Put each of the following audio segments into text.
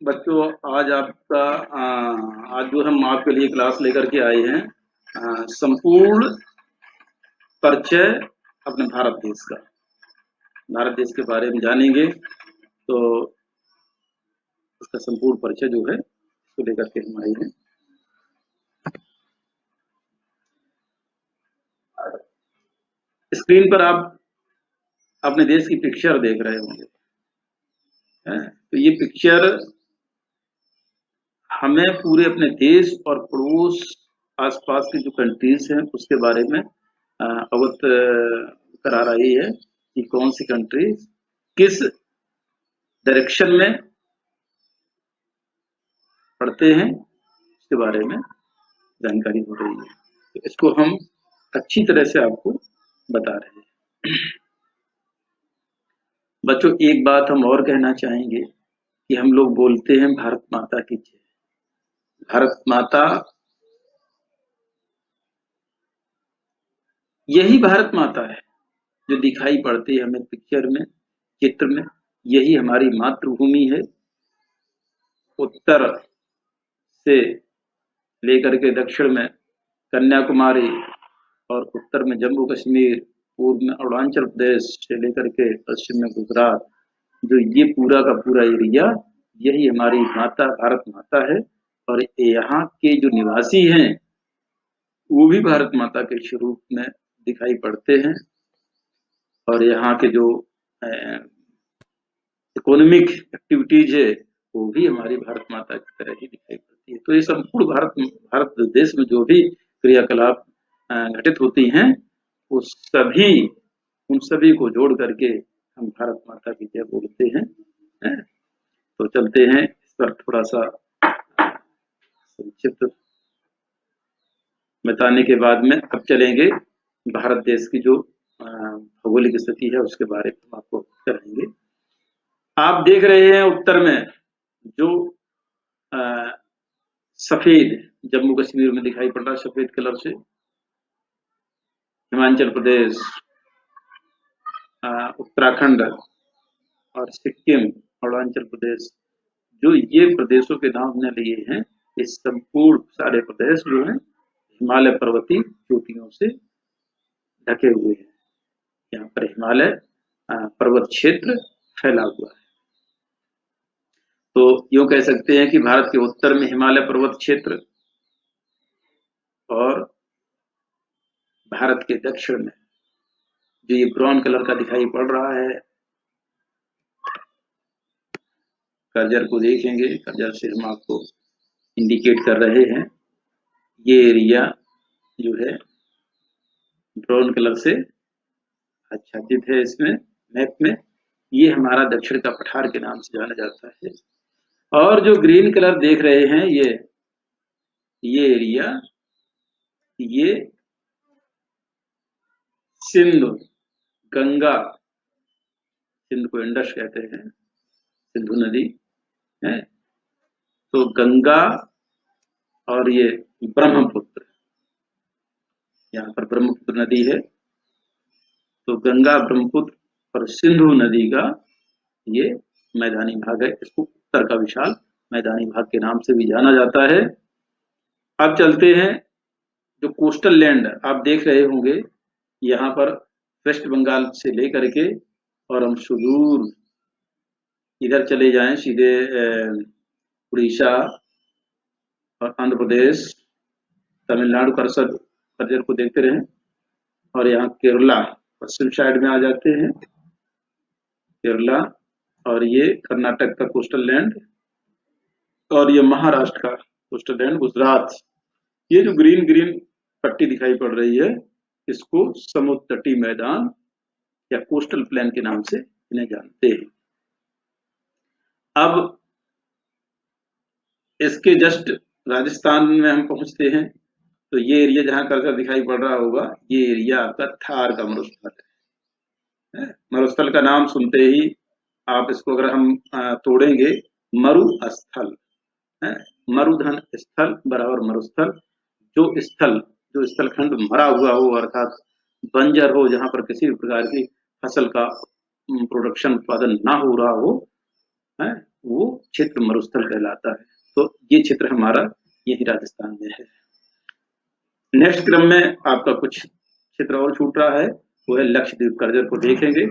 बच्चों, आज आपका आज जो हम आपके लिए क्लास लेकर के आए हैं, संपूर्ण परिचय अपने भारत देश का। भारत देश के बारे में जानेंगे तो उसका संपूर्ण परिचय जो है उसको लेकर के हम आए हैं। स्क्रीन पर आप अपने देश की पिक्चर देख रहे होंगे। तो ये पिक्चर हमें पूरे अपने देश और पड़ोस आसपास की जो कंट्रीज हैं उसके बारे में अवगत करा रही है कि कौन सी कंट्री किस डायरेक्शन में पढ़ते हैं, उसके बारे में जानकारी हो रही है। तो इसको हम अच्छी तरह से आपको बता रहे हैं। बच्चों, एक बात हम और कहना चाहेंगे कि हम लोग बोलते हैं भारत माता की जय। भारत माता, यही भारत माता है जो दिखाई पड़ती है हमें पिक्चर में, चित्र में। यही हमारी मातृभूमि है। उत्तर से लेकर के दक्षिण में कन्याकुमारी और उत्तर में जम्मू कश्मीर, पूर्व में अरुणाचल प्रदेश से लेकर के पश्चिम में गुजरात, जो ये पूरा का पूरा एरिया, यही हमारी माता भारत माता है। और यहाँ के जो निवासी हैं वो भी भारत माता के स्वरूप में दिखाई पड़ते हैं। और यहाँ के जो इकोनॉमिक एक्टिविटीज है वो भी हमारी भारत माता की तरह ही दिखाई पड़ती है। तो ये संपूर्ण भारत देश में जो भी क्रियाकलाप घटित होती हैं वो सभी, उन सभी को जोड़ करके हम भारत माता की जय बोलते हैं। तो चलते हैं इस पर थोड़ा सा संक्षिप्त बताने के बाद में अब चलेंगे भारत देश की जो भौगोलिक स्थिति है उसके बारे में हम आपको करेंगे। आप देख रहे हैं उत्तर में जो सफेद जम्मू कश्मीर में दिखाई पड़ रहा है, सफेद कलर से हिमाचल प्रदेश, उत्तराखंड और सिक्किम, अरुणाचल प्रदेश, जो ये प्रदेशों के नाम हमने लिए हैं, इस संपूर्ण सारे प्रदेश जो हैं हिमालय पर्वतीय चोटियों से ढके हुए हैं। यहाँ पर हिमालय पर्वत क्षेत्र फैला हुआ है। तो यूं कह सकते हैं कि भारत के उत्तर में हिमालय पर्वत क्षेत्र और भारत के दक्षिण में जो ये ब्राउन कलर का दिखाई पड़ रहा है, कर्जर को देखेंगे, कर्जर से हम आपको इंडिकेट कर रहे हैं, ये एरिया जो है ब्राउन कलर से आच्छादित है इसमें मैप में। ये हमारा दक्षिण का पठार के नाम से जाना जाता है। और जो ग्रीन कलर देख रहे हैं ये एरिया, ये सिंधु गंगा, सिंध को इंडस कहते हैं, सिंधु नदी है, तो गंगा और ये ब्रह्मपुत्र, यहाँ पर ब्रह्मपुत्र नदी है, तो गंगा ब्रह्मपुत्र और सिंधु नदी का ये मैदानी भाग है। इसको उत्तर का विशाल मैदानी भाग के नाम से भी जाना जाता है। अब चलते हैं जो कोस्टल लैंड आप देख रहे होंगे, यहाँ पर वेस्ट बंगाल से लेकर के और हम सुदूर इधर चले जाएं सीधे उड़ीसा और आंध्र प्रदेश, तमिलनाडु कर्जर को देखते रहें, और यहाँ केरला पश्चिम साइड में आ जाते हैं, केरला, और ये कर्नाटक का कोस्टल लैंड, और ये महाराष्ट्र का कोस्टल लैंड, गुजरात। ये जो ग्रीन ग्रीन पट्टी दिखाई पड़ रही है इसको समुद्र तटीय मैदान या कोस्टल प्लेन के नाम से इन्हें जानते हैं। अब इसके जस्ट राजस्थान में हम पहुंचते हैं, तो ये एरिया जहां कर्सर दिखाई पड़ रहा होगा, ये एरिया आपका थार का मरुस्थल है। मरुस्थल का नाम सुनते ही आप इसको अगर हम तोड़ेंगे, मरुस्थल है, मरुधन स्थल बराबर मरुस्थल। जो स्थलखंड मरा हुआ हो अर्थात बंजर हो, जहां पर किसी भी प्रकार की फसल का प्रोडक्शन उत्पादन ना हो रहा हो, है, वो क्षेत्र मरुस्थल कहलाता है। तो ये क्षेत्र हमारा यही राजस्थान में है। नेक्स्ट क्रम में आपका कुछ क्षेत्र और छूट रहा है, वो है लक्षद्वीप कर्जर को देखेंगे।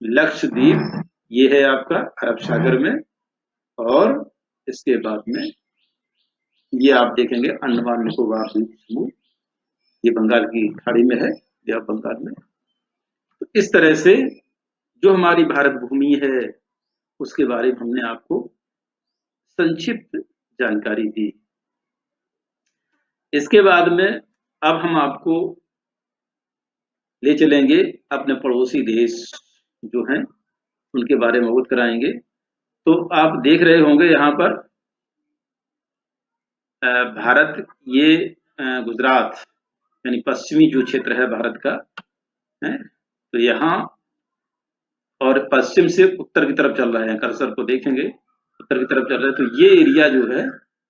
लक्षद्वीप ये है आपका अरब सागर में, और इसके बाद में ये आप देखेंगे अंडमान निकोबार द्वीप समूह, ये बंगाल की खाड़ी में है, ये बंगाल में। तो इस तरह से जो हमारी भारत भूमि है उसके बारे में हमने आपको संक्षिप्त जानकारी दी। इसके बाद में अब हम आपको ले चलेंगे अपने पड़ोसी देश जो हैं उनके बारे में अवगत कराएंगे। तो आप देख रहे होंगे यहाँ पर भारत, ये गुजरात यानी पश्चिमी जो क्षेत्र है भारत का है, तो यहाँ और पश्चिम से उत्तर की तरफ चल रहे हैं, कर्सर को देखेंगे उत्तर की तरफ चल रहे हैं, तो ये एरिया जो है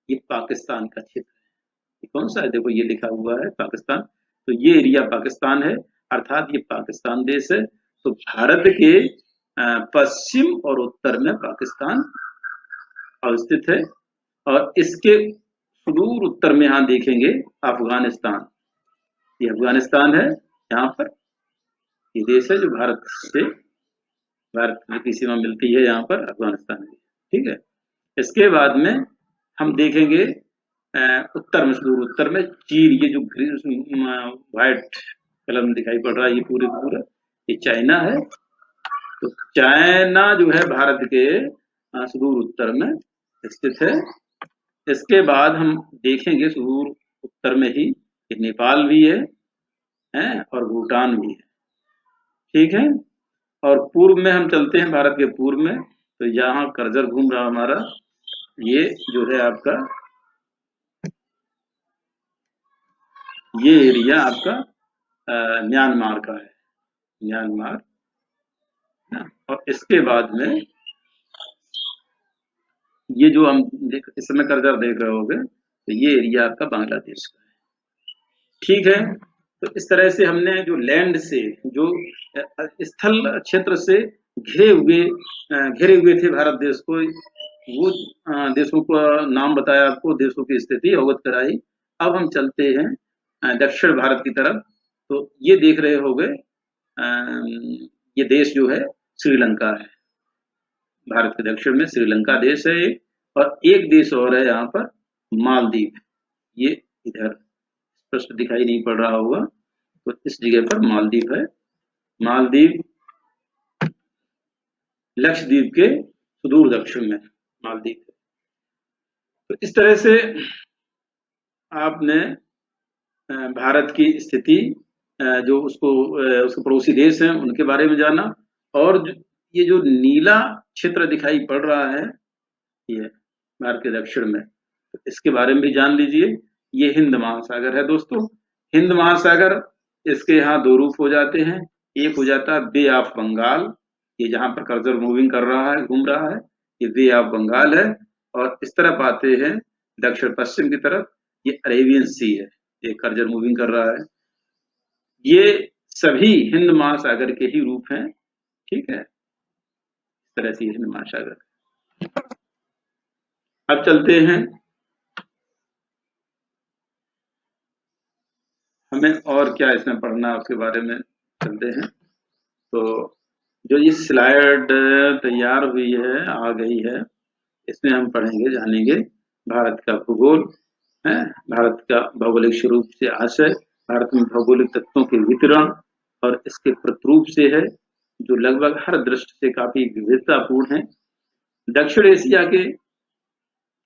ये पाकिस्तान का क्षेत्र है। ये कौन सा है, देखो ये लिखा हुआ है पाकिस्तान, तो ये एरिया पाकिस्तान है, अर्थात ये पाकिस्तान देश है। तो भारत के पश्चिम और उत्तर में पाकिस्तान अवस्थित है, और इसके सुदूर उत्तर में यहाँ देखेंगे अफगानिस्तान, ये अफगानिस्तान है। यहाँ पर ये देश है जो भारत की सीमा मिलती है यहाँ पर अफगानिस्तान में, ठीक है। इसके बाद में हम देखेंगे उत्तर में, सुदूर उत्तर में चीन, ये जो व्हाइट कलर में दिखाई पड़ रहा है ये पूरे पूरा ये चाइना है। तो चाइना जो है भारत के सुदूर उत्तर में स्थित है। इसके बाद हम देखेंगे सुदूर उत्तर में ही नेपाल भी है और भूटान भी है, ठीक है। और पूर्व में हम चलते हैं, भारत के पूर्व में, तो यहाँ कर्जर घूम रहा हमारा, ये जो है आपका ये एरिया आपका म्यांमार का है, म्यांमार। और इसके बाद में ये जो हम इस समय कर्जर देख रहे होंगे, तो ये एरिया आपका बांग्लादेश का है, ठीक है। तो इस तरह से हमने जो लैंड से, जो स्थल क्षेत्र से घिरे हुए थे भारत देश को, वो देशों का नाम बताया, आपको देशों की स्थिति अवगत कराई। अब हम चलते हैं दक्षिण भारत की तरफ। तो ये देख रहे होंगे ये देश जो है श्रीलंका है, भारत के दक्षिण में श्रीलंका देश है एक, और एक देश और है यहाँ पर मालदीव, ये इधर स्पष्ट दिखाई नहीं पड़ रहा होगा, तो इस जगह पर मालदीव है। मालदीव लक्षद्वीप के सुदूर दक्षिण में मालदीव है। तो इस तरह से आपने भारत की स्थिति, जो उसके पड़ोसी देश हैं उनके बारे में जाना, और ये जो नीला क्षेत्र दिखाई पड़ रहा है ये भारत के दक्षिण में, तो इसके बारे में भी जान लीजिए। ये हिंद महासागर है दोस्तों, हिंद महासागर, इसके यहाँ दो रूप हो जाते हैं। एक हो जाता है बे ऑफ बंगाल, ये जहाँ पर कर्जर मूविंग कर रहा है, घूम रहा है, ये बे ऑफ बंगाल है। और इस तरफ आते हैं दक्षिण पश्चिम की तरफ, ये अरेबियन सी है, ये कर्जर मूविंग कर रहा है। ये सभी हिंद महासागर के ही रूप हैं, ठीक है। इस तरह से हिंद महासागर। अब चलते हैं, हमें और क्या इसमें पढ़ना है उसके बारे में चलते हैं। तो जो ये स्लाइड तैयार हुई है, आ गई है, इसमें हम पढ़ेंगे, जानेंगे भारत का भूगोल है, भारत का भौगोलिक स्वरूप से आशय, भारत में भौगोलिक तत्वों के वितरण और इसके प्रतिरूप से है, जो लगभग हर दृष्टि से काफी विविधतापूर्ण है। दक्षिण एशिया के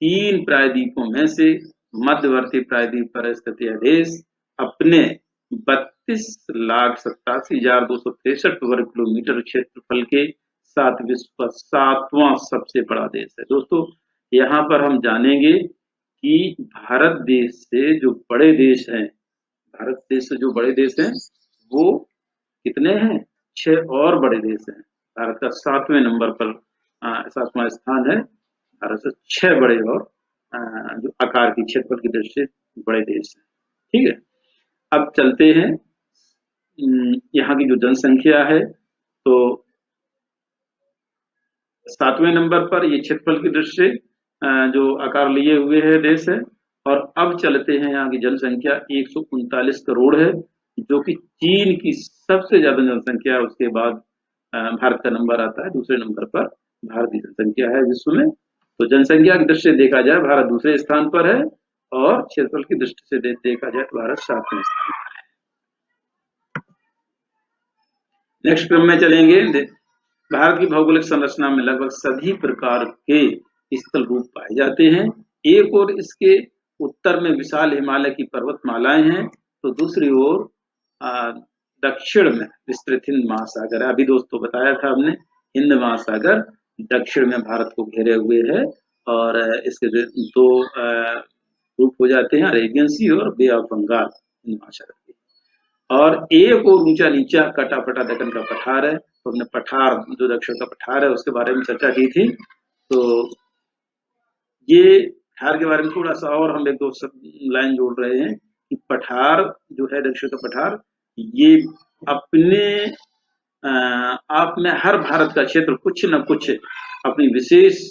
3 प्रायद्वीपों में से मध्यवर्ती प्रायद्वीप पर स्थित यह देश अपने 32,87,263 वर्ग किलोमीटर क्षेत्रफल के साथ विश्व का 7वां सबसे बड़ा देश है। दोस्तों यहाँ पर हम जानेंगे कि भारत देश से जो बड़े देश हैं, भारत देश से जो बड़े देश हैं वो कितने हैं, 6 और बड़े देश हैं। भारत का 7वें नंबर पर 7वां स्थान है, भारत से 6 बड़े और जो आकार की, क्षेत्रफल की दृष्टि से बड़े देश हैं, ठीक है। अब चलते हैं यहाँ की जो जनसंख्या है, तो 7वें नंबर पर ये क्षेत्रफल की दृष्टि से जो आकार लिए हुए है देश है। और अब चलते हैं, यहाँ की जनसंख्या 139 करोड़ है, जो कि चीन की सबसे ज्यादा जनसंख्या है। उसके बाद भारत का नंबर आता है, दूसरे नंबर पर भारत की जनसंख्या है विश्व में। तो जनसंख्या की दृष्टि से देखा जाए भारत दूसरे स्थान पर है, और क्षेत्रफल की दृष्टि से देखा जाए तो भारत 7वें स्थान पर है। नेक्स्ट क्रम में चलेंगे। भारत की भौगोलिक संरचना में लगभग सभी प्रकार के स्थल रूप पाए जाते हैं। एक और इसके उत्तर में विशाल हिमालय की पर्वतमालाएं हैं, तो दूसरी ओर दक्षिण में विस्तृत हिंद महासागर है। अभी दोस्तों बताया था हमने, हिंद महासागर दक्षिण में भारत को घेरे हुए है, और इसके दो रूप हो जाते हैं, अरेबियन सी और बे ऑफ बंगाल हिंद महासागर के। और एक और ऊंचा नीचा कटा फटा दक्कन का पठार है। तो हमने पठार, जो दक्षिण का पठार है, उसके बारे में चर्चा की थी। तो ये पठार के बारे में थोड़ा सा और हम एक दो लाइन जोड़ रहे हैं कि पठार जो है, दक्षिण का पठार, ये अपने आप में हर भारत का क्षेत्र कुछ न कुछ अपनी विशेष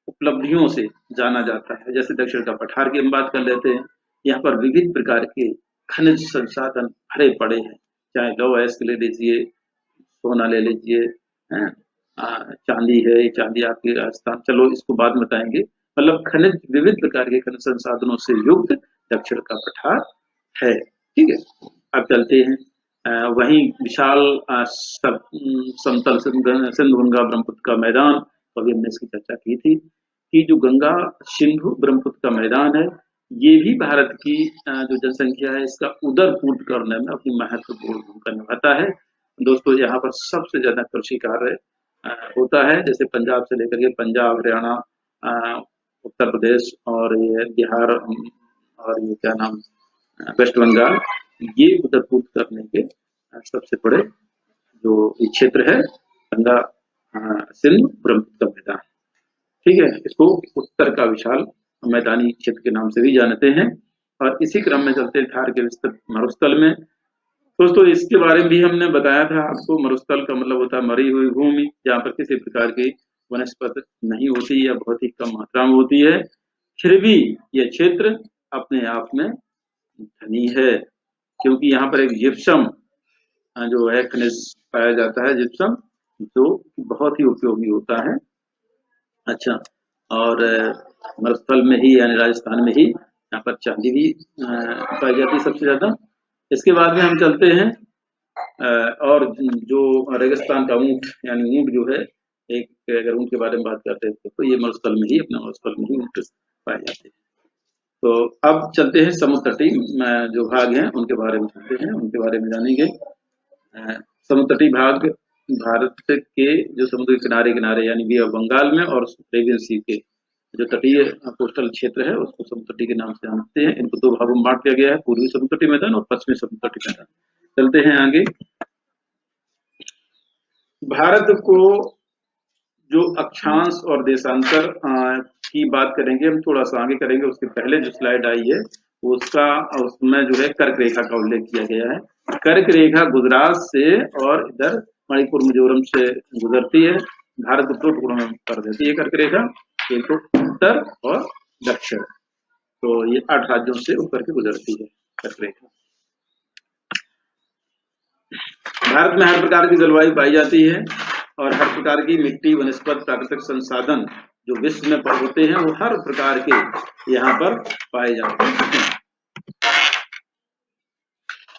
उपलब्धियों से जाना जाता है। जैसे दक्षिण का पठार की हम बात कर लेते हैं, यहाँ पर विविध प्रकार के खनिज संसाधन भरे पड़े हैं, चाहे लौह अयस्क ले लीजिए, सोना ले लीजिए, हैं, चांदी है, चांदी आपके राजस्थान, चलो इसको बाद में बताएंगे। मतलब खनिज, विविध प्रकार के खनिज संसाधनों से युक्त दक्षिण का पठार है। ठीक है, अब चलते हैं। वहीं विशाल समतल सिंधु गंगा ब्रह्मपुत्र का मैदान, तो अभी हमने इसकी चर्चा की थी कि जो गंगा सिंधु ब्रह्मपुत्र का मैदान है, ये भी भारत की जो जनसंख्या है इसका उदर पूर्ण करने में अपनी महत्वपूर्ण भूमिका निभाता है। दोस्तों, यहाँ पर सबसे ज्यादा कृषि कार्य होता है, जैसे पंजाब से लेकर के पंजाब, हरियाणा, उत्तर प्रदेश और ये बिहार, और ये क्या नाम, वेस्ट बंगाल, ये उदर पूर्ण करने के सबसे बड़े जो ये क्षेत्र है, गंगा सिंधु ब्रह्मपुत्र का मैदान। ठीक है, इसको उत्तर का विशाल मैदानी क्षेत्र के नाम से भी जानते हैं। और इसी क्रम में चलते हैं थार के विस्तृत मरुस्थल में। दोस्तों, इसके बारे में भी हमने बताया था आपको। मरुस्थल का मतलब होता है मरी हुई भूमि, जहाँ पर किसी प्रकार की वनस्पति नहीं होती या बहुत ही कम मात्रा में होती है। फिर भी यह क्षेत्र अपने आप में धनी है, क्योंकि यहाँ पर एक जिप्सम जो है खनिज पाया जाता है, जिप्सम, जो बहुत ही उपयोगी होता है। अच्छा, और मरुस्थल में ही यानी राजस्थान में ही यहाँ पर चांदी भी पाई जाती है सबसे ज्यादा। इसके बाद में हम चलते हैं, और जो रेगिस्तान का ऊंट, यानी ऊंट जो है, एक अगर ऊंट के बारे में बात करते हैं तो ये मरुस्थल में ही, अपने मरुस्थल में ही ऊंट पाए जाते हैं। तो अब चलते हैं समुद्र तटीय जो भाग हैं उनके बारे में चलते हैं, उनके बारे में जानेंगे। समुद्र तटीय भाग भारत के जो समुद्र किनारे किनारे यानी बे ऑफ बंगाल में और अरेबियन सी के जो तटीय कोस्टल क्षेत्र है उसको समुद्र तटीय के नाम से जानते हैं। इनको दो भागों में बांट दिया गया है, पूर्वी समुद्र तटीय मैदान और पश्चिमी समुद्र तटीय मैदान। चलते हैं आगे। भारत को जो अक्षांश और देशांतर की बात करेंगे, हम थोड़ा सा आगे करेंगे। उसके पहले जो स्लाइड आई है उसमें जो है कर्क रेखा का उल्लेख किया गया है। कर्क रेखा गुजरात से और इधर मणिपुर मिजोरम से गुजरती है, भारत को दो टुकड़ों में कर देती है कर्क रेखा, एक तो उत्तर और दक्षिण। तो ये 8 राज्यों से होकर के गुजरती है कर्क रेखा। भारत में हर प्रकार की जलवायु पाई जाती है, और हर प्रकार की मिट्टी, वनस्पति, प्राकृतिक संसाधन जो विश्व में होते हैं वो हर प्रकार के यहाँ पर पाए जाते हैं।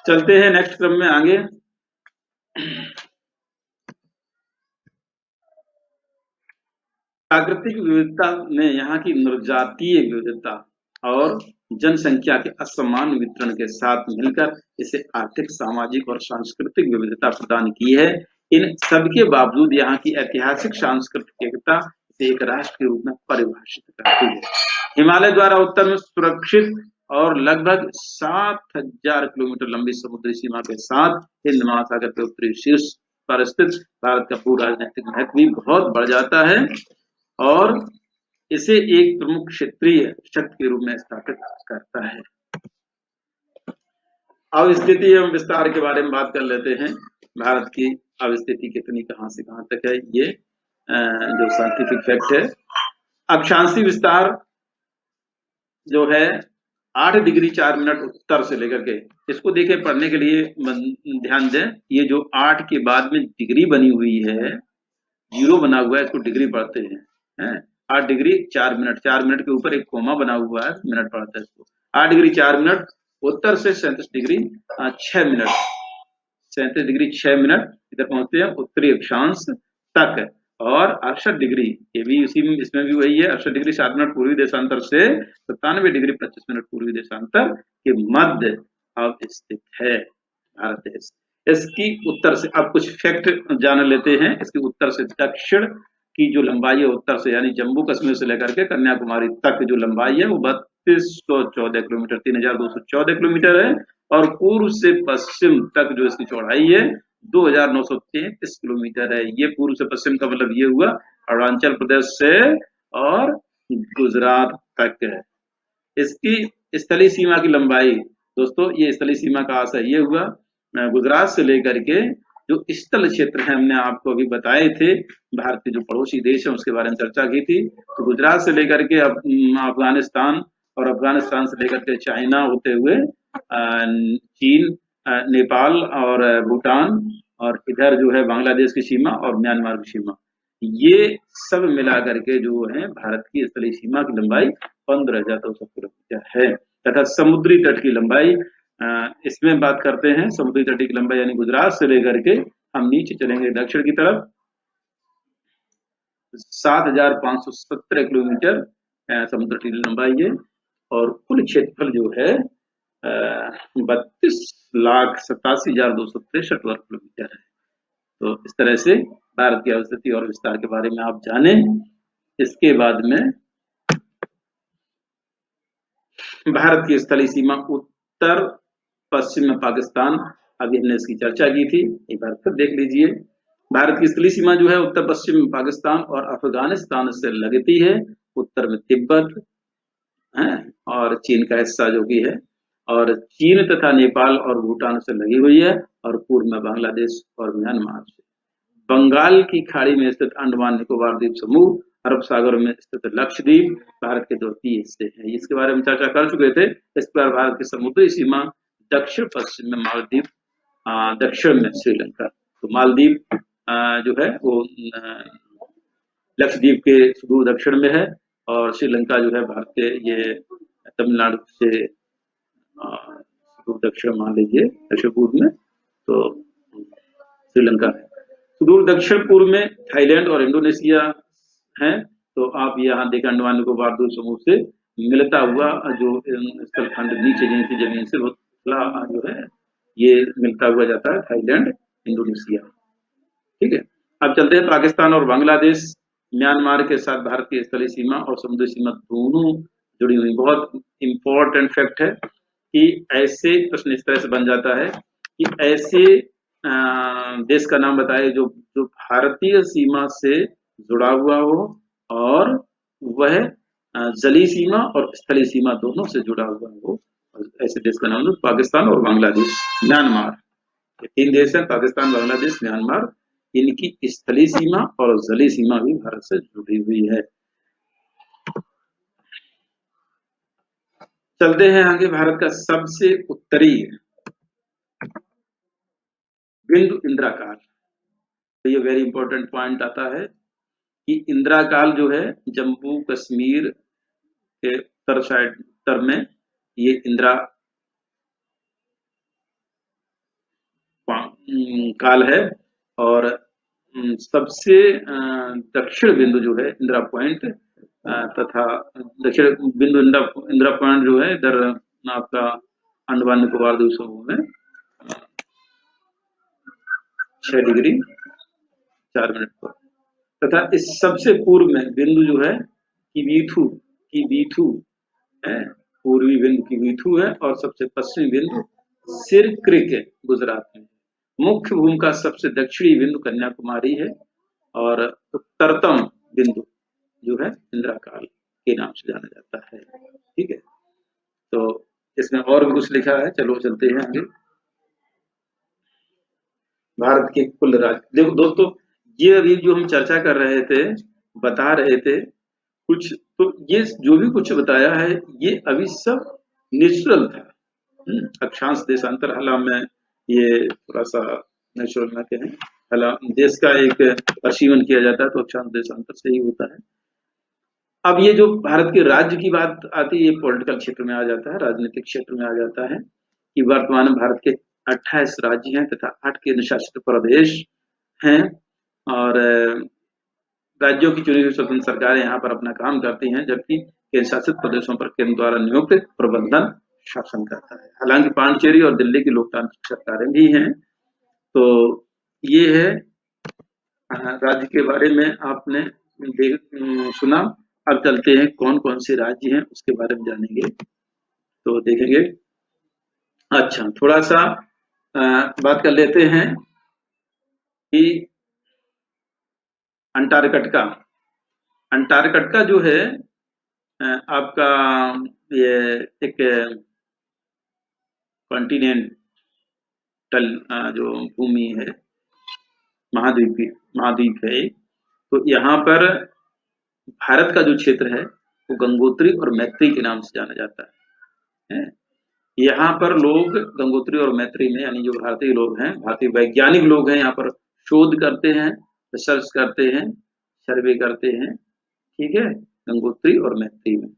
चलते हैं नेक्स्ट क्रम में आगे। प्राकृतिक विविधता में यहाँ की नृजातीय विविधता और जनसंख्या के असमान वितरण के साथ मिलकर इसे आर्थिक, सामाजिक और सांस्कृतिक विविधता प्रदान की है। इन सबके बावजूद यहाँ की ऐतिहासिक सांस्कृतिक एकता इसे एक राष्ट्र के रूप में परिभाषित करती है। हिमालय द्वारा उत्तर में सुरक्षित और लगभग 7000 किलोमीटर लंबी समुद्री सीमा के साथ हिंद महासागर के उत्तरी शीर्ष पर स्थित भारत का भू राजनीतिक महत्व भी बहुत बढ़ जाता है, और इसे एक प्रमुख क्षेत्रीय शक्ति के रूप में स्थापित करता है। अवस्थिति एवं विस्तार के बारे में बात कर लेते हैं। भारत की अवस्थिति कितनी, कहां से कहां तक है, ये जो साइंटिफिक फैक्ट है। अक्षांशीय विस्तार जो है 8 डिग्री 4 मिनट उत्तर से लेकर के, इसको देखे पढ़ने के लिए ध्यान दें। ये जो 8 के बाद में डिग्री बनी हुई है, जीरो बना हुआ है, इसको डिग्री पढ़ते हैं। 8 डिग्री 4 मिनट, 4 मिनट के ऊपर एक कोमा बना हुआ है, मिनट पढ़ते हैं इसको। 8 डिग्री 4 मिनट उत्तर से 37 डिग्री 6 मिनट, 37 डिग्री 6 मिनट इधर पहुंचते हैं उत्तरी अक्षांश तक। और 68 डिग्री, ये भी उसी में, इसमें भी वही है, 68 डिग्री 7 मिनट पूर्वी देशांतर से 97 डिग्री 25 मिनट पूर्वी देशांतर के मध्य अवस्थित है भारत देश। इसकी उत्तर से, अब कुछ फैक्ट जान लेते हैं। इसकी उत्तर से दक्षिण की जो लंबाई है, उत्तर से यानी जम्मू कश्मीर से लेकर के कन्याकुमारी तक जो लंबाई है वो 3214 किलोमीटर, 3214 किलोमीटर है। और पूर्व से पश्चिम तक जो इसकी चौड़ाई है 2933 किलोमीटर है। ये पूर्व से पश्चिम का मतलब ये हुआ अरुणाचल प्रदेश से और गुजरात तक है। इसकी स्थलीय सीमा की लंबाई, दोस्तों ये स्थलीय सीमा का आशय ये हुआ, गुजरात से लेकर के जो स्थल क्षेत्र है, हमने आपको अभी बताए थे, भारत के जो पड़ोसी देश है उसके बारे में चर्चा की थी। तो गुजरात से लेकर के अफगानिस्तान, और अफगानिस्तान से लेकर के चाइना होते हुए चीन, नेपाल और भूटान, और इधर जो है बांग्लादेश की सीमा और म्यांमार की सीमा, ये सब मिला करके जो है भारत की स्थलीय सीमा की लंबाई 15,200 किलोमीटर है। तथा समुद्री तट की लंबाई, इसमें बात करते हैं समुद्री तट की लंबाई, यानी गुजरात से लेकर के हम नीचे चलेंगे दक्षिण की तरफ, 7,517 किलोमीटर समुद्र तट की लंबाई है। और कुल क्षेत्रफल जो है 32,87,263 वर्ग किलोमीटर है। तो इस तरह से भारत की अवस्थिति और विस्तार के बारे में आप जाने। इसके बाद में भारत की स्थलीय सीमा उत्तर पश्चिम में पाकिस्तान, अभी हमने इसकी चर्चा की थी, एक बार फिर देख लीजिए। भारत की स्थलीय सीमा जो है उत्तर पश्चिम में पाकिस्तान और अफगानिस्तान से लगती है, उत्तर में तिब्बत है और चीन का हिस्सा जो कि है, और चीन तथा नेपाल और भूटान से लगी हुई है, और पूर्व में बांग्लादेश और म्यांमार से। बंगाल की खाड़ी में स्थित अंडमान निकोबार द्वीप समूह, अरब सागर में स्थित लक्षद्वीप भारत के द्वितीय हिस्से हैं। इसके बारे में चर्चा कर चुके थे। इस पर भारत की समुद्री सीमा दक्षिण पश्चिम में मालदीव, दक्षिण में श्रीलंका। तो मालदीव जो है वो लक्षद्वीप के सुदूर दक्षिण में है, और श्रीलंका जो है भारत के ये तमिलनाडु से सुदूर दक्षिण मान लीजिए, दक्षिण पूर्व में तो श्रीलंका है। सुदूर दक्षिण पूर्व में थाईलैंड और इंडोनेशिया है। तो आप यहाँ देखें अंडमान निकोबार द्वीप समूह से मिलता हुआ जो स्थलखंड नीचे जमीन से बहुत जो है ये मिलता हुआ जाता है, थाईलैंड, इंडोनेशिया। ठीक है, अब चलते हैं पाकिस्तान और बांग्लादेश। म्यांमार के साथ भारत की स्थलीय सीमा और समुद्री सीमा दोनों जुड़ी हुई। बहुत इंपॉर्टेंट फैक्ट है कि ऐसे प्रश्न इस तरह से बन जाता है कि ऐसे देश का नाम बताए जो जो भारतीय सीमा से जुड़ा हुआ हो और वह जलीय सीमा और स्थलीय सीमा दोनों से जुड़ा हुआ हो। ऐसे देश का नाम है पाकिस्तान और बांग्लादेश, म्यांमार। ये 3 देश हैं, पाकिस्तान, बांग्लादेश, म्यांमार। इनकी स्थलीय सीमा और जलीय सीमा भी भारत से जुड़ी हुई है। चलते हैं आगे। भारत का सबसे उत्तरी बिंदु इंदिराकाल। तो ये वेरी इंपॉर्टेंट पॉइंट आता है कि इंदिराकाल जो है जम्मू कश्मीर के उत्तर साइड, उत्तर में ये इंदिरा काल है। और सबसे दक्षिण बिंदु जो है इंदिरा पॉइंट, तथा दक्षिण बिंदु इंदिरा पॉइंट जो है इधर आपका अंडमान निकोबार द्वीप समूह में 6 डिग्री 4 मिनट पर। तथा इस सबसे पूर्व में बिंदु जो है कीवीथू है, पूर्वी बिंदु कीवीथू है, और सबसे पश्चिमी बिंदु सिरक्रिक है, गुजरात में। मुख्य भूमि का सबसे दक्षिणी बिंदु कन्याकुमारी है, और उत्तरतम बिंदु जो है इंदिराकाल के नाम से जाना जाता है। ठीक है, तो इसमें और भी कुछ लिखा है, चलो चलते हैं आगे। भारत के कुल राज्य देखो दोस्तों, ये अभी जो हम चर्चा कर रहे थे, बता रहे थे कुछ, तो ये जो भी कुछ बताया है ये अभी सब नेचुरल था। अक्षांश देशांतर हला में ये थोड़ा सा नेचुरल ना कहें, हला देश का एक परिसीमन किया जाता है तो अक्षांश देशांतर से ही होता है। अब ये जो भारत के राज्य की बात आती है, ये पॉलिटिकल क्षेत्र में आ जाता है, राजनीतिक क्षेत्र में आ जाता है कि वर्तमान में भारत के 28 राज्य हैं तथा 8 केंद्र शासित प्रदेश हैं। और राज्यों की चुनी हुई स्वतंत्र सरकारें यहाँ पर अपना काम करती हैं, जबकि केंद्र शासित प्रदेशों पर केंद्र द्वारा नियुक्त प्रबंधन शासन करता है। हालांकि पांडिचेरी और दिल्ली की लोकतांत्रिक सरकारें भी हैं। तो ये है राज्य के बारे में आपने सुना। अब चलते हैं कौन कौन से राज्य हैं उसके बारे में जानेंगे, तो देखेंगे। अच्छा, थोड़ा सा बात कर लेते हैं कि अंटार्कटिका, अंटार्कटिका जो है आपका ये एक कॉन्टिनेंटल जो भूमि है, महाद्वीप है। तो यहाँ पर भारत का जो क्षेत्र है वो गंगोत्री और मैत्री के नाम से जाना जाता है। यहाँ पर लोग गंगोत्री और मैत्री में, यानी जो भारतीय लोग हैं, भारतीय वैज्ञानिक लोग हैं, यहाँ पर शोध करते हैं, रिसर्च करते हैं, सर्वे करते हैं। ठीक है, गंगोत्री और मैत्री में।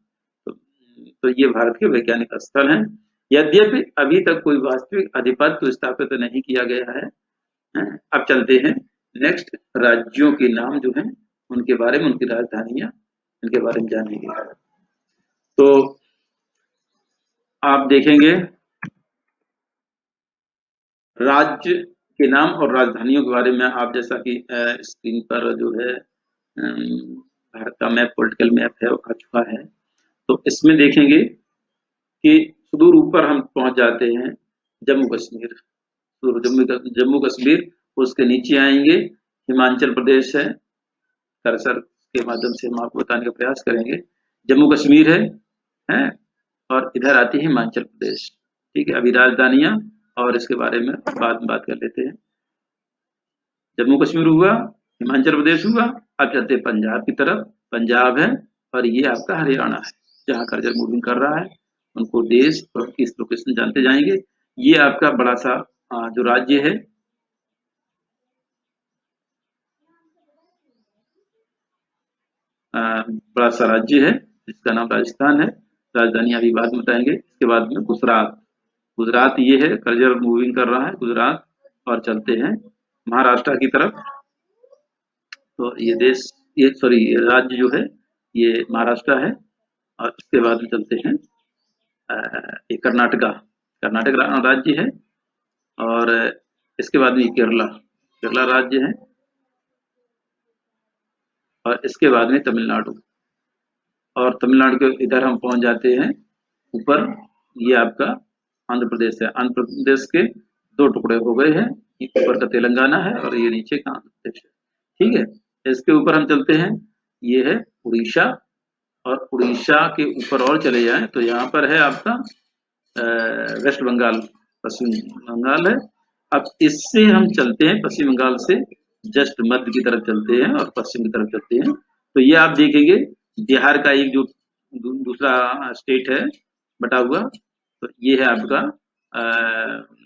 तो ये भारत के वैज्ञानिक स्थल हैं। यद्यपि अभी तक कोई वास्तविक आधिपत्य स्थापित नहीं किया गया है। अब चलते हैं नेक्स्ट, राज्यों के नाम जो हैं उनके बारे में, उनकी राजधानियां, इनके बारे में जानेंगे। तो आप देखेंगे राज्य के नाम और राजधानियों के बारे में, आप जैसा कि स्क्रीन पर जो है भारत का मैप, पॉलिटिकल मैप है, आ चुका है। तो इसमें देखेंगे कि सुदूर ऊपर हम पहुंच जाते हैं जम्मू कश्मीर, जम्मू कश्मीर, उसके नीचे आएंगे हिमाचल प्रदेश है। कर्सर के माध्यम से हम आपको बताने का प्रयास करेंगे। जम्मू कश्मीर है और इधर आती है हिमाचल प्रदेश। ठीक है, अभी राजधानियां और इसके बारे में बाद में बात कर लेते हैं। जम्मू कश्मीर हुआ, हिमाचल प्रदेश हुआ, अब चलते हैं पंजाब की तरफ। पंजाब है और ये आपका हरियाणा है, जहाँ कर्जर मूविंग कर रहा है। उनको देश और किस लोकेशन जानते जाएंगे। ये आपका बड़ा सा जो राज्य है, बड़ा सा राज्य है जिसका नाम राजस्थान है। राजधानी अभी बाद में बताएंगे। इसके बाद में गुजरात, गुजरात ये है, कर्जर मूविंग कर रहा है गुजरात। और चलते हैं महाराष्ट्र की तरफ। तो ये देश, ये सॉरी, ये राज्य जो है ये महाराष्ट्र है। और इसके बाद में चलते हैं ये कर्नाटका, कर्नाटक राज्य है। और इसके बाद में केरला, केरला राज्य है। और इसके बाद में तमिलनाडु। और तमिलनाडु के इधर हम पहुंच जाते हैं ऊपर, ये आपका आंध्र प्रदेश है। आंध्र प्रदेश के दो टुकड़े हो गए हैं, ऊपर का तेलंगाना है और ये नीचे का आंध्र प्रदेश है। ठीक है, इसके ऊपर हम चलते हैं, ये है उड़ीसा। और उड़ीसा के ऊपर और चले जाएं तो यहाँ पर है आपका वेस्ट बंगाल, पश्चिम बंगाल है। अब इससे हम चलते हैं पश्चिम बंगाल से जस्ट मध्य की तरफ चलते हैं और पश्चिम की तरफ चलते हैं। तो ये आप देखेंगे बिहार का एक जो दूसरा स्टेट है बटा हुआ, तो ये है आपका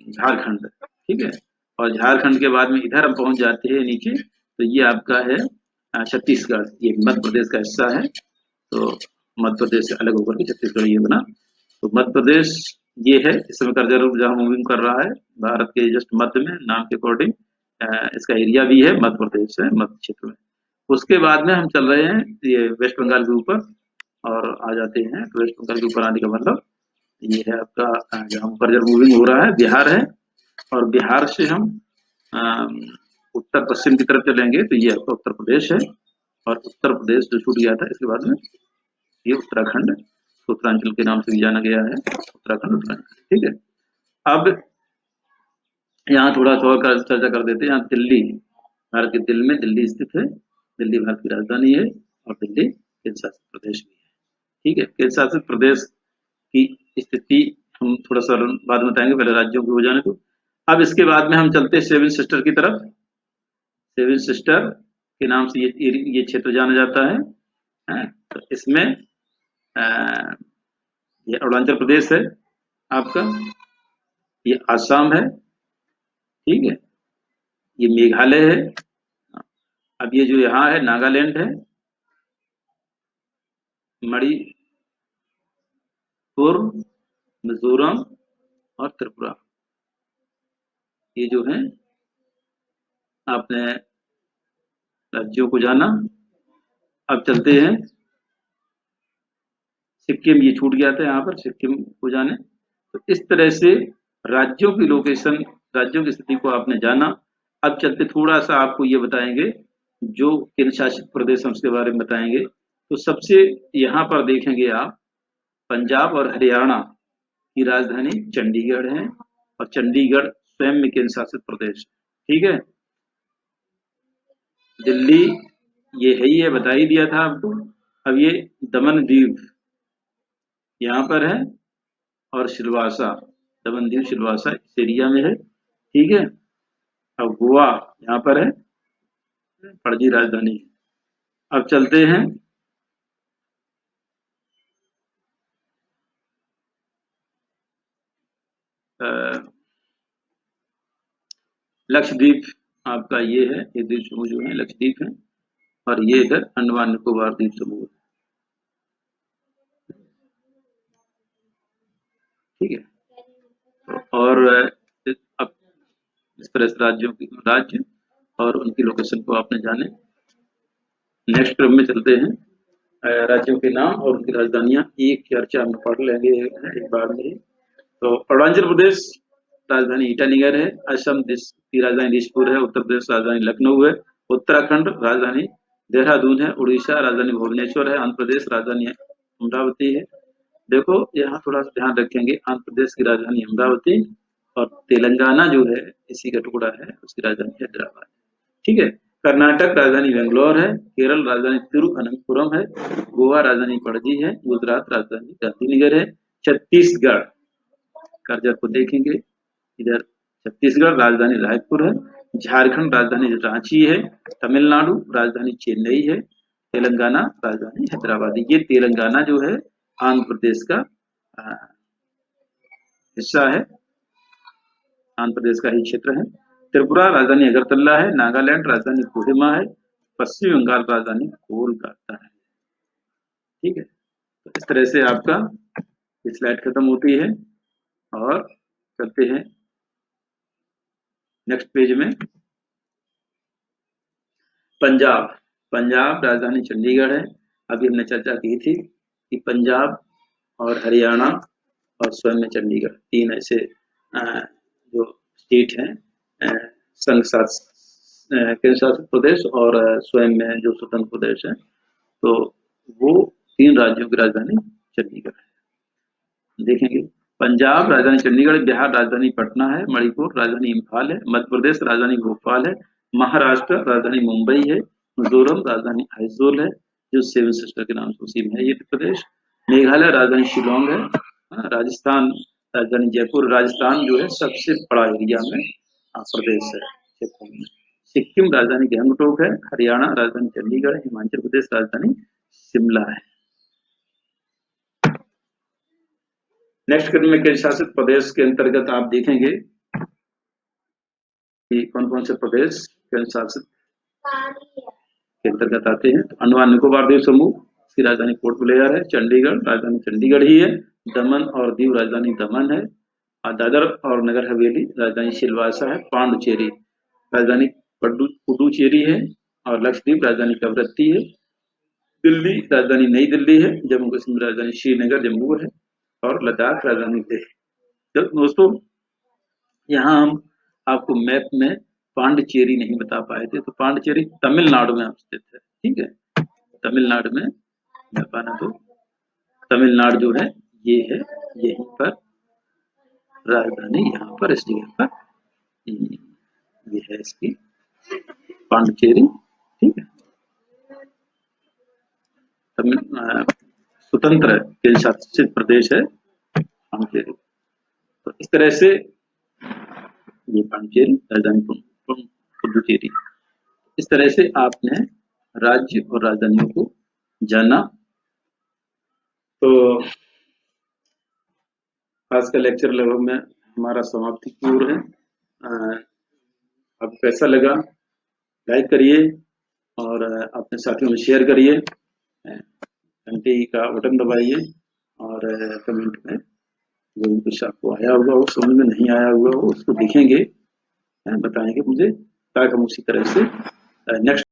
झारखंड। ठीक है, और झारखंड के बाद में इधर हम पहुंच जाते हैं नीचे, तो ये आपका है छत्तीसगढ़, ये मध्य प्रदेश का हिस्सा है। तो मध्य प्रदेश से अलग होकर के छत्तीसगढ़ ये बना। तो मध्य प्रदेश ये है, इस समय कर्जर जहाँ मूविंग कर रहा है भारत के जस्ट मध्य में, नाम के अकॉर्डिंग इसका एरिया भी है मध्य प्रदेश है, मध्य क्षेत्र में। उसके बाद में हम चल रहे हैं ये वेस्ट बंगाल के ऊपर और आ जाते हैं। तो वेस्ट बंगाल के ऊपर आने का मतलब ये है आपका जहाँ कर्जर मूविंग हो रहा है बिहार है। और बिहार से हम उत्तर पश्चिम की तरफ चलेंगे तो ये आपका उत्तर प्रदेश है। और उत्तर प्रदेश जो छूट गया था, इसके बाद में ये उत्तराखंड, उत्तरांचल के नाम से भी जाना गया है, उत्तराखंड, उत्तराखंड। ठीक है, अब यहाँ थोड़ा सा और चर्चा कर देते हैं। यहाँ दिल्ली, भारत के दिल में दिल्ली स्थित है, दिल्ली भारत की राजधानी है और दिल्ली केंद्र शासित प्रदेश भी है। ठीक है, केंद्र शासित प्रदेश की स्थिति हम थोड़ा सा बाद में बताएंगे, पहले राज्यों की हो जाने को। अब इसके बाद में हम चलते हैं सेवन सिस्टर की तरफ। सेवन सिस्टर के नाम से ये क्षेत्र जाना जाता है। तो इसमें ये अरुणाचल प्रदेश है आपका, ये आसाम है, ठीक है, ये मेघालय है। अब ये जो यहाँ है नागालैंड है, मणिपुर, मिजोरम और त्रिपुरा, ये जो है आपने राज्यों को जाना। अब चलते हैं सिक्किम, ये छूट गया था यहाँ पर, सिक्किम को जाने। तो इस तरह से राज्यों की लोकेशन, राज्यों की स्थिति को आपने जाना। अब चलते थोड़ा सा आपको ये बताएंगे जो केंद्र शासित प्रदेश हैं उसके बारे में बताएंगे। तो सबसे यहाँ पर देखेंगे आप, पंजाब और हरियाणा की राजधानी चंडीगढ़ है, और चंडीगढ़ स्वयं में केंद्र शासित प्रदेश, ठीक है। दिल्ली ये है ही है, बता ही दिया था आपको। अब ये दमन दीव यहाँ पर है, और सिलवासा, दमन दीव सिलवासा इस एरिया में है, ठीक है। अब गोवा यहाँ पर है, पणजी राजधानी। अब चलते हैं लक्षद्वीप, आपका ये है, ये द्वीप समूह जो है लक्षद्वीप है, और ये इधर अंडमान निकोबार द्वीप समूह है, ठीक है। और अब इस तरह से राज्यों की राज्य और उनकी लोकेशन को आपने जाने। नेक्स्ट क्रम में चलते हैं राज्यों के नाम और उनकी राजधानियां एक चर्चा में पढ़ लेंगे एक बार में ही। तो अरुणाचल प्रदेश राजधानी ईटानगर है, असम की राजधानी दिसपुर है, उत्तर प्रदेश राजधानी लखनऊ है, उत्तराखंड राजधानी देहरादून है, उड़ीसा राजधानी भुवनेश्वर है, आंध्र प्रदेश राजधानी अमरावती है। देखो यहाँ थोड़ा सा ध्यान रखेंगे, आंध्र प्रदेश की राजधानी अमरावती, और तेलंगाना जो है इसी का टुकड़ा है, उसकी राजधानी हैदराबाद, ठीक है। कर्नाटक राजधानी बेंगलोर है, केरल राजधानी तिरुअनंतपुरम है, गोवा राजधानी पणजी है, गुजरात राजधानी गांधीनगर है, छत्तीसगढ़ करजत को देखेंगे इधर, छत्तीसगढ़ राजधानी रायपुर है, झारखंड राजधानी रांची है, तमिलनाडु राजधानी चेन्नई है, तेलंगाना राजधानी हैदराबाद। ये तेलंगाना जो है आंध्र प्रदेश का हिस्सा है, आंध्र प्रदेश का ही क्षेत्र है। त्रिपुरा राजधानी अगरतला है, नागालैंड राजधानी कोहिमा है, पश्चिम बंगाल राजधानी कोलकाता है, ठीक है। तो इस तरह से आपका स्लाइड खत्म होती है, और चलते हैं नेक्स्ट पेज में। पंजाब, पंजाब राजधानी चंडीगढ़ है। अभी हमने चर्चा की थी कि पंजाब और हरियाणा और स्वयं में चंडीगढ़, तीन ऐसे जो स्टेट हैं संघ केंद्र शासित प्रदेश और स्वयं में जो स्वतंत्र प्रदेश है, तो वो तीन राज्यों की राजधानी चंडीगढ़ है। देखेंगे पंजाब राजधानी चंडीगढ़, बिहार राजधानी पटना है, मणिपुर राजधानी इम्फाल है, मध्य प्रदेश राजधानी भोपाल है, महाराष्ट्र राजधानी मुंबई है, मिजोरम राजधानी आइजोल है जो सेवन सिस्टर के नाम से उसी में है ये प्रदेश, मेघालय राजधानी शिलोंग है, राजस्थान राजधानी जयपुर, राजस्थान जो है सबसे बड़ा एरिया में प्रदेश है। सिक्किम राजधानी गंगटोक है, हरियाणा राजधानी चंडीगढ़, हिमाचल प्रदेश राजधानी शिमला है। नेक्स्ट क्रम में केंद्र शासित प्रदेश के अंतर्गत आप देखेंगे कि कौन कौन से प्रदेश केंद्र शासित के अंतर्गत आते हैं। तो अंडमान निकोबार द्वीप समूह, इसकी राजधानी पोर्ट ब्लेयर है, चंडीगढ़ राजधानी चंडीगढ़ ही है, दमन और दीव राजधानी दमन है, और दादर और नगर हवेली राजधानी सिलवासा है, पांडुचेरी राजधानी पुडुचेरी है, और लक्षद्वीप राजधानी कवरत्ती है, दिल्ली राजधानी नई दिल्ली है, जम्मू कश्मीर राजधानी श्रीनगर जम्मू है, और लद्दाख राजधानी लेह। तो दोस्तों यहाँ हम आपको मैप में पांडिचेरी नहीं बता पाए थे, तो पांडिचेरी तमिलनाडु में स्थित है, ठीक है। तमिलनाडु में जापाना, तो तमिलनाडु जो है ये है, यहीं पर राजधानी, यहाँ पर इस जगह पर ये है इसकी पांडिचेरी, ठीक है। तमिल स्वतंत्र केंद्र शासित प्रदेश है पांडिचेरी। तो इस तरह से ये पांडिचेरी राजधानी पुडुचेरी। इस तरह से आपने राज्य और राजधानियों को जाना। तो आज का लेक्चर लगभग में हमारा समाप्ति की ओर है। आपको कैसा लगा, लाइक करिए और अपने साथियों में शेयर करिए, घंटी का बटन दबाइए और कमेंट में जो भी कुछ आपको आया हुआ हो, समझ में नहीं आया हुआ हो, उसको लिखेंगे, बताएंगे मुझे, ताकि हम उसी तरह से नेक्स्ट